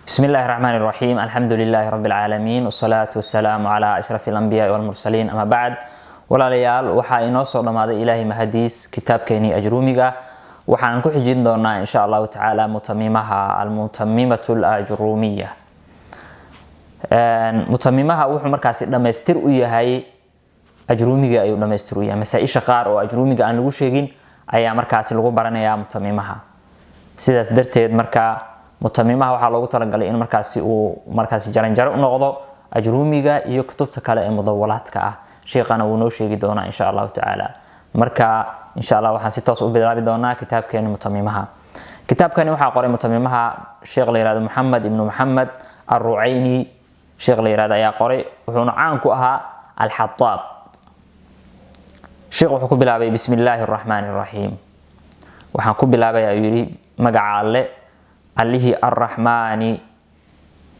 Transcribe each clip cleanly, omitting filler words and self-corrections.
بسم الله الرحمن الرحيم. الحمد لله رب العالمين والصلاة والسلام على أشرف الأنبياء والمرسلين. أما بعد، walaalyaal waxaa inoo soo dhamaaday ilaahay mahadiis kitaabkeeni ajruumiga. waxaan ku xijin doonaa insha Allah taala mutamimaha al-mutamimatu al-ajruumiyya. mutamimaha wuxuu markaas dhameystir u yahay ajruumiga ayuu dhameystir u yahay. masaa'isha qaar oo ajruumiga aan lagu sheegin ayaa markaas lagu baranayaa mutamimaha. sidaas darteed marka mutamimaha waxaa loogu talagalay in markaasi uu markaasi jaranjaro u noqdo ajruumiga iyo kutubta kale ee mudawwalaadka ah. sheekana wuu noo sheegi doonaa insha Allah taala. marka insha Allah waxaan si toos u bilaabi doonaa kitaabkeena mutamimaha. kitaabkani waxaa qoray mutamimaha sheekh la yiraahdo Muhammad ibn Muhammad ar-Ru'ayni. sheekh la yiraahdo ayaa qoray, wuxuuna caan ku ahaa al-Hattab. sheekh wuxuu ku bilaabay bismillaahir rahmaanir rahiim. waxaan ku bilaabay ayuu yiri magaca Alle, allihii ar-Rahmaani,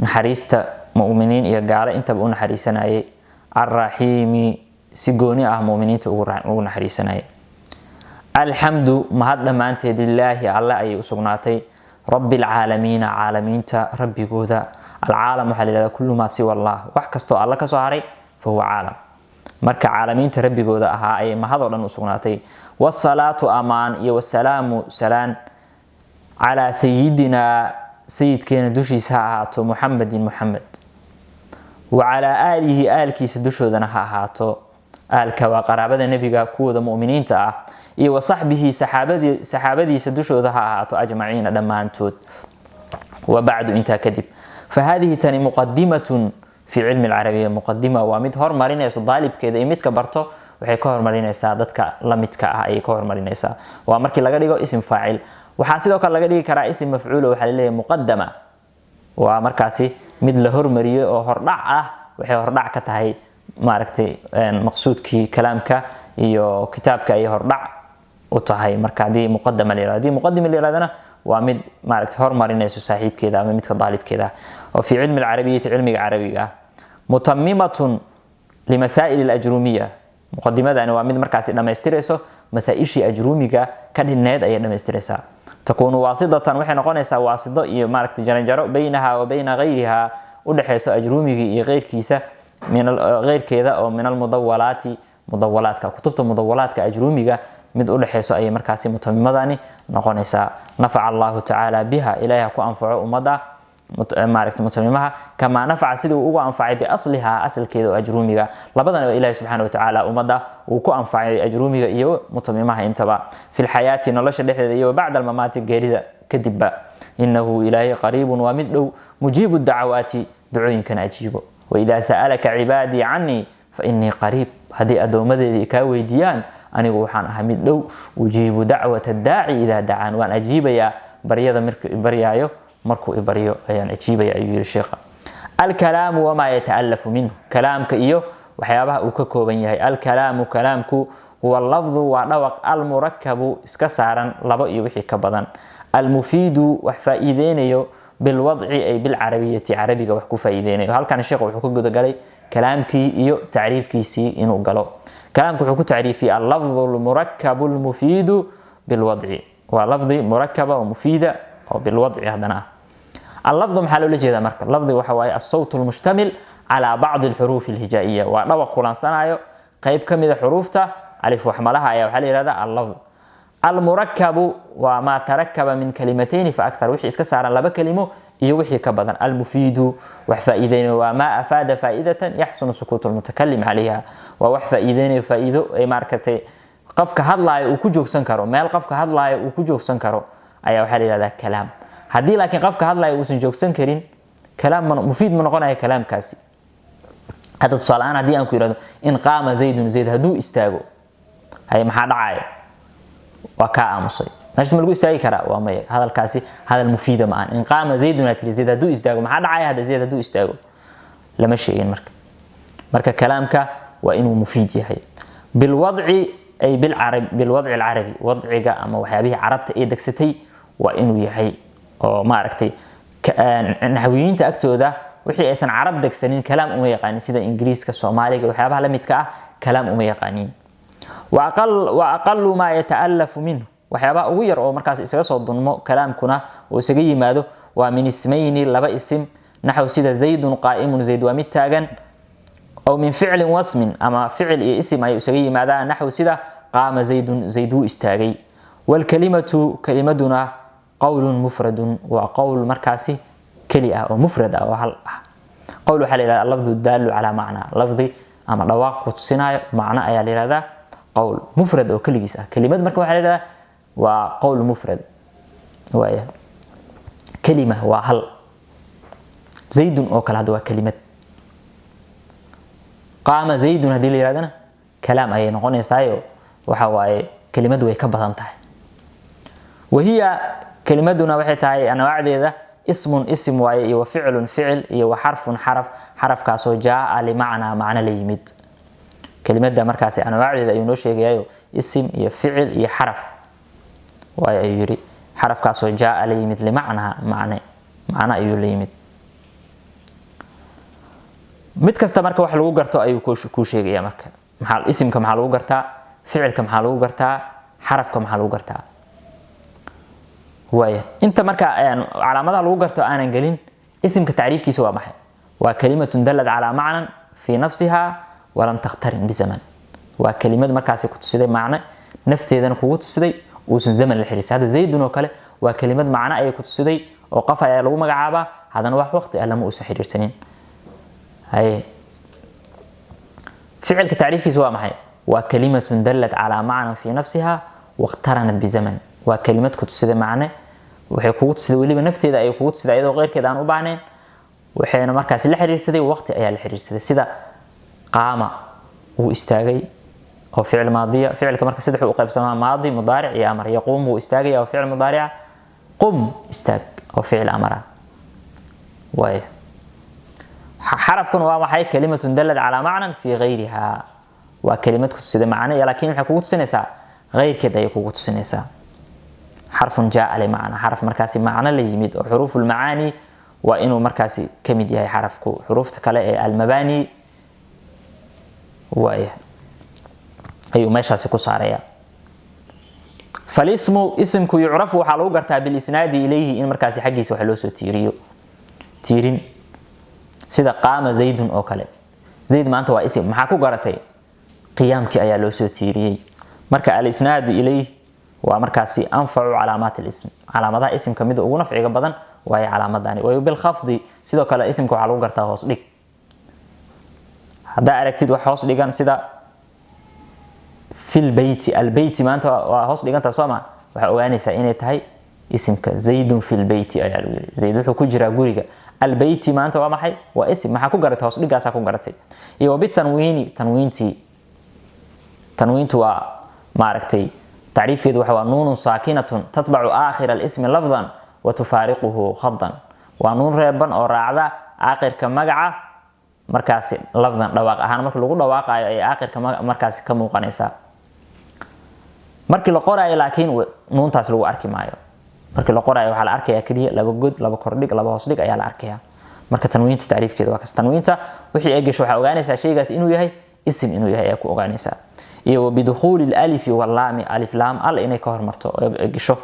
naxariista mu'miniin iyo gaalo intaba u naxariisanayay, ar-Rahiimi, si gooni ah mu'miniinta ugu naxariisanayay. alxamdu, mahad dhammaanteed lilaahi alle ayay u sugnaatay, rabbil caalamiina, caalamiinta rabbigooda. alcaalam waxaa la yidhahdaa kullu maa siwa allah, wax kastoo alle ka soo haray fa huwa caalam. marka caalamiinta rabbigooda ahaa ayay mahadoo dhan u sugnaatay. wasalaatu amaan iyo wasalaamu salaan calaa sayidinaa, sayidkeena dushiisa ha ahaato, muxamedin muxamed, wa calaa aalihi, aalkiisa dushoodana ha ahaato. aalka waa qaraabada nebiga kuwooda mu'miniinta ah, iyo wa saxbihi, saxaabadiisa dushooda ha ahaato, ajmaciina dhammaantood. wa bacdu, intaa kadib, fa haadihi tani muqadimatun fi cilmi alcarabiya. muqadima waa mid hormarinayso daalibkeeda iyo midka barto, waxay ka hormarinaysaa dadka la midka ah ayay ka hormarinaysaa. waa markii laga dhigo isim faacil. waxaa sidoo kale laga dhigi karaa isim mafcuul, waxaa laleeyahay muqadama. waa markaasi mid la hormariyay oo hordhac ah. waxay hordhac ka tahay maaragtay maqsuudkii kalaamka iyo kitaabka ay hordhac u tahay. marka hadii muqadama la yiraahdo, hadii muqaddima la yiraahdana waa mid maaragtay hormarinayso saaxiibkeeda ama midka daalibkeeda. oo fi cilmi alcarabiyyati, cilmiga carabiga. mutammimatun limasaa'il alajruumiyya. muqaddimadani waa mid markaasi dhameystirayso masaa'ishii ajruumiga ka dhinneed ayay dhameystiraysaa. takuunu waasidatan, waxay noqonaysaa waasido iyo maaragtay jaranjaro baynaha wa bayna ghayriha, u dhaxayso ajruumigii iyo qeyrkiisa, qeyrkeeda oo min almudawwalaati, mudawwalaadka, kutubta mudawwalaadka ajruumiga mid u dhaxayso ayay markaasi mutamimadani noqonaysaa. nafaca Allahu tacaala biha, ilaahay ku anfaco ummadda maaragtay mutamimaha, kamaa nafaca siduu ugu anfacay biasliha, asalkeeda oo ajruumiga. labadana ilaahay subxaana wa tacaala ummadda uu ku anfacay ajruumiga iyo mutamimaha intaba, fi lxayaati, nolosha dhexdeeda, iyo bacda almamaati, geerida kadibba. inahu ilaahay qariibun, waa mid dhow, mujiibu dacawaati, ducooyinkana ajiibo. waidaa sa'alaka cibaadii canii fa inii qariib, haddii addoomadeedii kaa weydiiyaan anigu waxaan ahay mid dhow. ujiibu dacwata daaci idaa dacaan, waan ajiibayaa baryada markuu ibaryaayo, markuu ibaryo ayaan ajiibaya ayuu yiri sheekha. alkalaamu wamaa yata'allafu minhu, kalaamka iyo waxyaabaha uu ka kooban yahay. alkalaamu, kalaamku, huwa lafdu, waa dhawaq, almurakabu, iska saaran labo iyo wixii ka badan, almufiidu, wax faa'iideynayo, bilwadci ay bilcarabiyati, carabiga wax ku faa'iideynayo. halkan sheekhu wuxuu ka gudagalay kalaamkii iyo tacriifkiisii inuu galo. kalaamku wuxuu ku tacriifiyey allafdu almurakabu almufiidu bilwadci. waa lafdi murakaba oo mufiida oo bilwadci haddana ah. اللفظ maxaa loola jeedaa marka? lafdiga waxa waaye as-sawt al-mushtamil ala ba'd al-huruf al-hijaiyya. waa dhawaq kulansanayo qayb kamid ah xuruufta alif wax malaha ayaa waxa la yiraahdaa al-lafz. al-murakkabu waa ma tarakkaba min kalimatayn fa akthar, wixii iska saaran laba kalimo iyo wixii ka badan. al-mufiidu wax faa'iideeyo waa ma afada fa'idatan yahsunu sukutu al-mutakallim alayha. waa wax faa'iideeyo faa'iido ay markatay qofka hadlaayo uu ku joogsan karo, meel qofka hadlaayo uu ku joogsan karo ayaa waxa la yiraahdaa kalaam. haddii laakiin qofka hadlaayo uusan joogsan karin, kalaam mufiid ma noqonayo kalaamkaasi. hadda tusaale ahaan haddii aan ku yiraahdo in qaama zaydun, zayd hadduu istaago, hay maxaa dhacayo? waa kaa aamusay. meeshaas ma lagu istaagi karaa? waa maya. hadalkaasi hadal mufiida ma aan. in qaama zaydun aad tiri, zayd hadduu istaago maxaa dhacaya? hadda zayd hadduu istaago lama sheegin marka. marka kalaamka waa inuu mufiid yahay. bilwadci ay bilwadci alcarabi, wadciga ama waxyaabihii carabta ee degsatay waa inuu yahay. oo maaragtay naxwiyiinta agtooda wixii aysan carab degsanin kalaam uma yaqaanin, sida ingiriiska, soomaaliga, waxyaabaha la midka ah kalaam uma yaqaanin. wa aqallu ma yata'allafu minhu, waxyaabaha ugu yar oo markaas isaga soo dunmo kalaamkuna oo isaga yimaado ومن اسمين لبا اسم نحو سيدا زيد قائم زيد ومتاغن أو من فعل واسم أما فعل اسم أي أسري ماذا نحو سيدا قام زيد زيدو استاغي والكلمة كلمتنا قول مفرد وقول مركاسي كلئة أو مفردة أو قول حليل اللفظ الدال على معنى لفظي أما رواق وتصنع معنى أيالي هذا قول مفرد أو كليسة كلمات مركب حليل وقول مفرد وهي كلمة وهل زيد أو كل هذا كلمة قام زيد هذه اللي هذا كلام أي نقول يسايو وحواي كلمة ويكبر تاعي وهي كلمتنا وحي تاعي أنا وعد هذا اسم واي وفعل فعل حرف كاسو جاء لمعنى معنى ليمد كلمة ده مركاسي أنا وعد هذا ينوشي جايو اسم فعل حرف واي يري حرف كاسو جاء ليمد لمعنى معنى أيو ليمد mid kasta marka wax lagu garto ayuu ku sheegaya marka maxaa isimka maxaa lagu gartaa ficilka maxaa lagu gartaa xarafka maxaa lagu gartaa waaya inta marka calaamadaha lagu garto aanan galin isimka taariifkiisa waa maxay waa kalimatun dalad ala macnan fi nafsiha wa lam takhtarin bi zaman waa kalimad markaas ku tusiday macna nafteedana kugu tusiday oo san zaman la xiriirsan hada zaydun oo kale waa kalimad macna ay ku tusiday oo qaf ayaa lagu magacaaba hadana wax waqti lama u xiriirsanin هاي فعل كتعريف كيس هو محي وكلمة دلت على معنى في نفسها واقترنت بزمن وكلمة كتسد معنى وحي كوتسد ولي بنفتي إذا أي كوتسد أيضا غير كده عن أبعنين وحين مركز الحرير سدي ووقت أيها الحرير سدي سدا قام واستاغي أو فعل ماضي فعل كمركز سدح وقيب سماء ماضي مضارع يا أمر يقوم واستاغي أو فعل مضارع قم استاغ أو فعل أمر ويه حرف كن وما كلمة دلت على معنى في غيرها وكلمة كتسد معنى لكن حكوت سنسا غير كده يكوت سنسا حرف جاء لمعنى حرف مركزي معنى اللي يمد حروف المعاني وإنه مركزي كمد هي حرفكو حروف تكلا المباني وإيه أيو ماشي سكو صاريا فالاسم اسمك يعرف وحلو قرتها بالإسناد إليه إن مركزي حقي سوحلوسو تيرين sida qaama zaydun oo kale zayd maanta waa isim maxaa ku garatay qiyaamkii ayaa loo soo tiiriyay marka al isnaad ilayhi waa markaasi anfacu calaamaat al ism calaamadaha isimka mid ugu nafciga badan waa calaamadani way bil khafdi sidoo kale isimka waxa lagu gartaa hoos dhig hada aragtid wax hoos dhigan sida fil bayti al bayti maanta waa hoos dhiganta Soomaa waxa ogaanaysaa inay tahay isimka zaydun fil bayti ayaa lagu yiri zayd wuxuu ku jiraa guriga البيت ما أنت وما حي واسم ما حكوا قرأت هوس دقة ساكون قرأتي يو بالتنوين تنوين توا معركتي تعريف كده وحوا نون ساكنة تتبع آخر الاسم لفظا وتفارقه خطا ونون ريبا أو راعدا آخر كمجعة مركز لفظا رواق أنا مركز لغو رواق أي آخر كمركز كموقنيسا مركز لقرأ لكن نون تاسلو أركي مايو marka la qorayo waxa la arkayaa kaliya laba god laba kordhig laba hoos dhig ayaa la arkayaa marka tanwiinta taariifkeeda waa kas tanwiinta wixii ay gasho waxa ogaanaysaa shaygaas inuu yahay isim inuu yahay ay ku ogaanaysaa iyo bidukhul al alif wal lam alif lam al inay ka hormarto ay gasho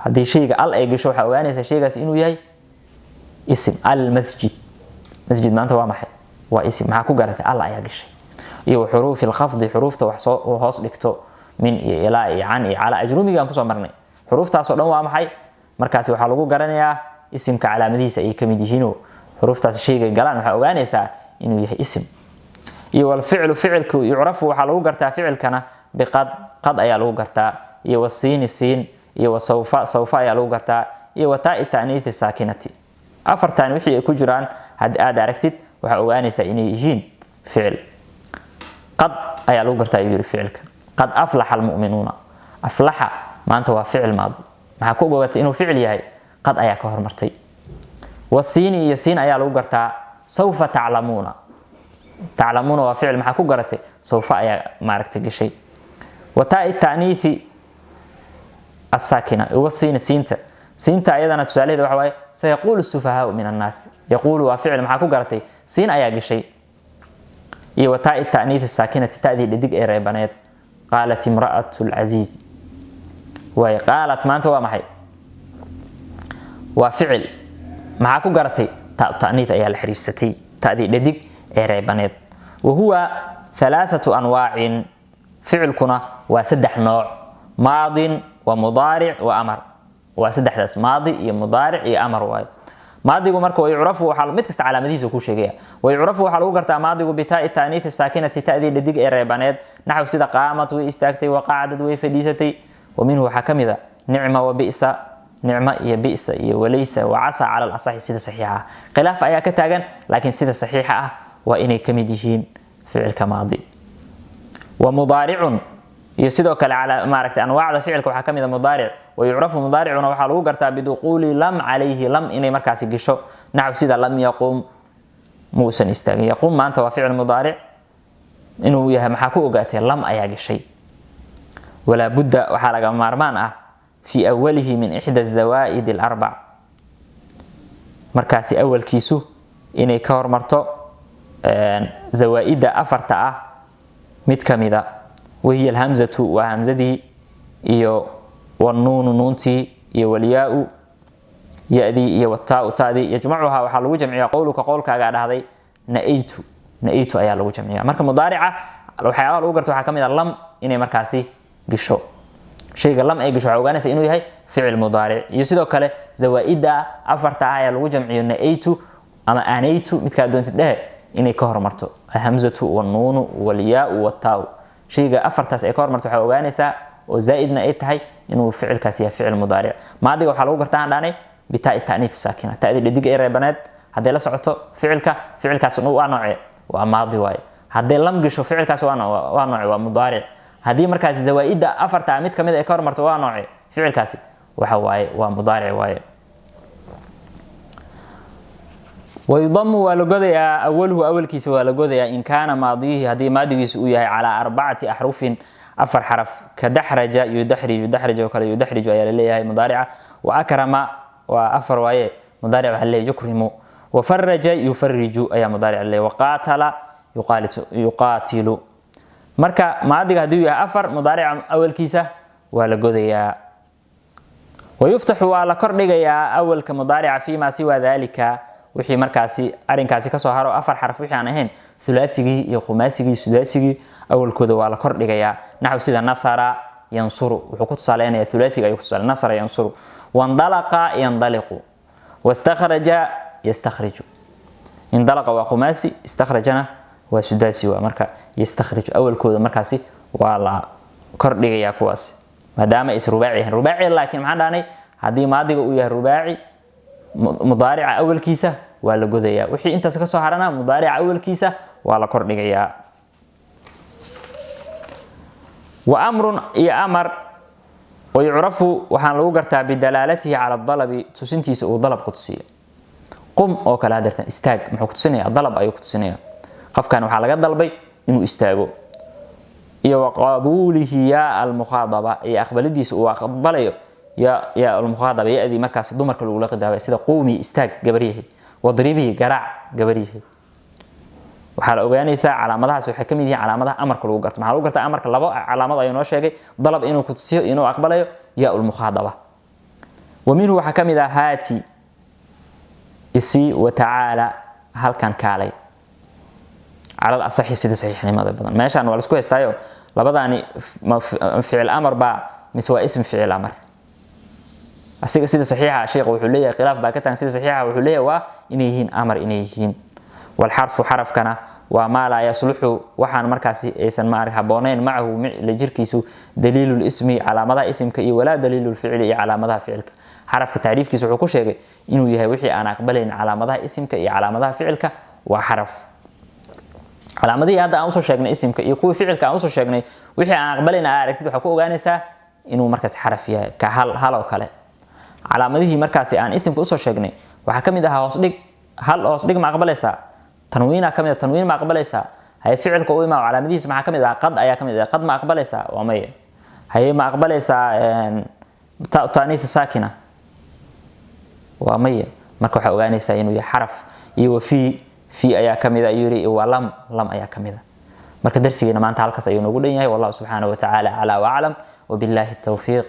hadii shayga al ay gasho waxa ogaanaysaa shaygaas inuu yahay isim al masjid masjid maanta waa maxay waa isim maxaa ku garatay al ayaa gashay iyo xuruuf al khafd xuruufta wax soo hoos dhigto min ila yani ala ajrumiga aan ku soo marnay حروفtaas oo dhan waa maxay markaas waxa lagu garanayaa isimka calaamadiisa ay kamid yihiin حروفtaas shayga galaan waxa ogaanaysaa inuu yahay isim iyo wal ficlu ficilku yu'rafu waxa lagu gartaa ficilkana biqad qad ayaa lagu gartaa iyo wasiin siin iyo wasawfa ayaa lagu gartaa iyo wataa ta'niith saakinati afartan wixii ay ku jiraan had aad aragtid waxa ogaanaysaa inay yihiin ficil qad ayaa lagu gartaa yiri ficilka qad aflaha al mu'minuuna aflaha maanta waa ficil maadi maxaa ku ogaatay inuu ficil yahay qad ayaa ka hormartay wasiini iyo siin ayaa lagu gartaa sawfa ta'lamuuna waa ficil maxaa ku garatay sawfa ayaa maaragtay gashay wataa ta'niifi as-saakina wasiini siinta ayadana tusaaleeda waxa waaye sayaqulu sufahaa min an-nas yaqulu waa ficil maxaa ku garatay siin ayaa gashay iyo wataa ta'niifi as-saakinati ta'dii dhidig ee reebaneed qalat imra'atu al-aziz وقالت ما أنت وما حي وفعل معاكو قرتي تاء تأنيث أيها الحريستي تأدي لديك إيريبانيت وهو 3 أنواع فعل كنا وسدح نوع ماض ومضارع وأمر وسدح داس ماضي يا مضارع يا أمر واي ماضي مركو يعرف وحال مid kasta calaamadiisa ku sheegaya ويعرف waxa lagu gartaa maadigu bitaa taaniif saakinati taadi ladig ee reebaneed naxw sida qaamad way istaagtay waqaadad way fadhiisatay ومنه waxa kamida nicma wa bi'sa nicma iyo bi'sa iyo walaysa wa asa ala al-asah sida saxiixa khilaaf ayaa ka taagan laakiin sida saxiixa ah waa inay kamid yihiin ficilka maadi wa mudari'un iyo sidoo kale ala maaragtay anwaacda ficilka waxa kamida mudari' ويعرف مضارعنا waxa lagu gartaa biduquli lam alayhi lam inay markaas gisho naxw sida lam yaqum muusan istaagin yaqum maanta waa ficil mudari' inuu yahay maxaa ku ogaatay lam ayaa gashay wala budda waxa laga maarmaan ah fi awwalihi min ihda az-zawaid al-arba' markaas awalkiisu inay ka hormarto zawaida afarta ah mid kamida وهي الهمزه وهمزدي iyo والنون نونتي والياء يأدي والتاء تأدي يجمعها وحال لو جمعيا قولك قولكاغا دحداي نأيت ayaa lagu jamciyaa marka mudarica waxa lagu garto waxa kamid lam inay markaasi gisho shayga lam ay gisho waxa ogaanaysa inuu yahay ficil mudari iyo sidoo kale zawaida afarta ayaa lagu jamciyo na'aytu ama aanaytu midka doontid dhahe inay ka hormarto hamzatu wan nuun wal yaa wat taa shayga afartaas ay ka hormarto waxa ogaanaysa oo zaidna ay tahay inuu ficilkaasi yahay ficil mudari maadiga waxa lagu gartaa dhaanay bitaa ta'nif saakina taadi dhidig ay reebaneed haday la socoto ficilkaas uu waa nooc waa maadi waay haday lam gisho ficilkaas waa nooc waa mudari hadii markaas zawaida afarta mid kamid ay ka hormarto waa nooc ficilkaasi waxa waaye waa mudari waaye ويضم ولغديا أول كيس ولغديا إن كان ماضيه هذه ماضيه سوية على 4 أحرف 4 حرف كدحرج يدحرج وكلا يدحرج أي لليه مضارعة وأكرم وأفر وأي مضارع هلي يكرم وفرج يفرج أي مضارع اللي وقاتل يقاتل مركا ماضيه هذه أفر مضارع أول كيسة ولغديا ويفتح على كردغيا أول كمضارع فيما سوى ذلك وحي مركاسي أرنكاسي كسو هارو 4 حرف وحي aan ahayn thulathigi iyo khumaasigi sudasigi awalkooda waa la kor dhigaya naxw sida nasara yansuru wuxuu ku tusaaleenaya thulathiga ay ku tusaale nasara yansuru wandalaqa yandaliqu wastakhraja yastakhriju indalaqa waa khumaasi istakhrajana waa sudasi waa marka yastakhriju awalkooda markaasi waa la kor dhigaya kuwaas maadaama is rubaaci laakiin maxaan dhaanay hadii maadiga uu yahay rubaaci مضارع أول كيسة ولا جذيا وحي أنت سكسو حرنا مضارع أول كيسة ولا كردجيا وأمر يأمر ويعرف وحن لو قرتها بدلالته على الطلب تسنتيس وطلب قدسية قم أو كلا درت استاج محوك تسنية الطلب أيوك تسنية قف كانوا حلقة ضلبي إنه استاجوا يا وقابوله يا المخاطبة يا أقبل ديس وأقبله يا المخاطبة يأذي مركز دمرك الأولى قدامه سيدا قومي استاج جبريه وضربيه جرع جبريه وحال أوجانيسا علامتها سوي حكمي دي علامتها أمرك الأولى قرت مع الأولى قرت أمرك لبا علامة أينو شيء ضرب إنه كتسير إنه أقبله يا المخاطبة ومنه حكمي ذا هاتي إسي وتعالى هل كان كالي على الأصح سيد صحيح لماذا بدنا ماشي أنا ولا سكوي استايو لبدا يعني فعل أمر با مسوى اسم فعل أمر أسيق سيد صحيحة شيخ وحلية خلاف باكتان سيد صحيحة وحلية وإنيهين أمر إنيهين والحرف حرف كان وما لا يصلح وحان مركاسي إيسان ماري حبونين معه لجركيسو دليل الاسم على مدى اسمك ولا دليل الفعل على مدى فعلك حرف كتعريف كيسو حكو شيء إنه يهوحي أنا أقبلين على مدى اسمك على مدى فعلك وحرف على مدى هذا أنصر شيئنا اسمك يكون فعلك أنصر شيئنا وحي أنا أقبلين أعرفتو حكو غانيسا إنه مركز حرفية كهل وكله علامته مركزي aan isimka usoo sheegnay waxa kamid ah hoos dhig hal hoos dhig ma aqbalaysa tanwiina kamid ah tanwiin ma aqbalaysa hay ficilka oo ima calaamadihiisa waxa kamid ah qad ayaa kamid ah qad ma aqbalaysa waa may hay ma aqbalaysa ta'nif saakina waa may marka waxa ogaanaysa inuu yahay xaraf iyo fi ayaa kamid ah yiri waa lam ayaa kamid ah marka darsigeena maanta halkaas ayuu noogu dhan yahay wallahu subhanahu wa ta'ala ala wa a'lam wa billahi tawfiq